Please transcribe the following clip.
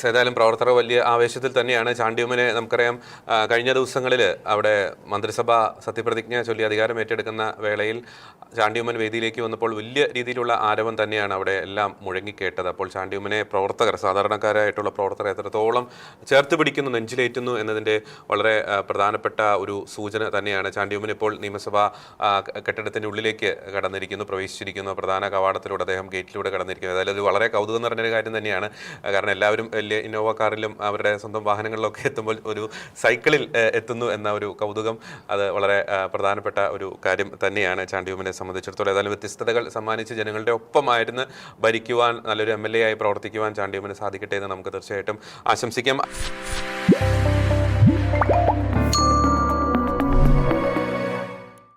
ഏതായാലും പ്രവർത്തകർ വലിയ ആവേശത്തിൽ തന്നെയാണ്. ചാണ്ടിയുമ്മനെ നമുക്കറിയാം, കഴിഞ്ഞ ദിവസങ്ങളിൽ അവിടെ മന്ത്രിസഭ സത്യപ്രതിജ്ഞ ചൊല്ലി അധികാരം ഏറ്റെടുക്കുന്ന വേളയിൽ ചാണ്ടിയുമ്മൻ വേദിയിലേക്ക് വന്നപ്പോൾ വലിയ രീതിയിലുള്ള ആരവം തന്നെയാണ് അവിടെ എല്ലാം മുഴങ്ങിക്കേട്ടത്. അപ്പോൾ ചാണ്ടിയുമ്മനെ പ്രവർത്തകർ, സാധാരണക്കാരായിട്ടുള്ള പ്രവർത്തകർ എത്രത്തോളം ചേർത്ത് പിടിക്കുന്നു, നെഞ്ചിലേറ്റുന്നു എന്നതിൻ്റെ വളരെ പ്രധാനപ്പെട്ട ഒരു സൂചന തന്നെയാണ്. ചാണ്ടിയുമ്മൻ ഇപ്പോൾ നിയമസഭാ കെട്ടിടത്തിൻ്റെ ഉള്ളിലേക്ക് പ്രവേശിച്ചിരിക്കുന്നു. പ്രധാന കവാടത്തിലൂടെ അദ്ദേഹം ഗേറ്റിലൂടെ കടന്നിരിക്കുന്നു. അതായത് ഒരു വളരെ കൗതുകം നിറഞ്ഞൊരു കാര്യം തന്നെയാണ്. കാരണം എല്ലാവരും വലിയ ഇന്നോവ കാറിലും അവരുടെ സ്വന്തം വാഹനങ്ങളിലൊക്കെ എത്തുമ്പോൾ ഒരു സൈക്കിളിൽ എത്തുന്നു എന്ന ഒരു കൗതുകം, അത് വളരെ പ്രധാനപ്പെട്ട ഒരു കാര്യം തന്നെയാണ് ചാണ്ടിയുമ്മനെ സംബന്ധിച്ചിടത്തോളം. ഏതായാലും വ്യത്യസ്തതകൾ സമ്മാനിച്ച് ജനങ്ങളുടെ ഒപ്പമായിരുന്നു ഭരിക്കുവാൻ, നല്ലൊരു MLA ആയി പ്രവർത്തിക്കുവാൻ ചാണ്ടിയുമ്മന് സാധിക്കട്ടെ എന്ന് നമുക്ക് തീർച്ചയായിട്ടും ആശംസിക്കാം.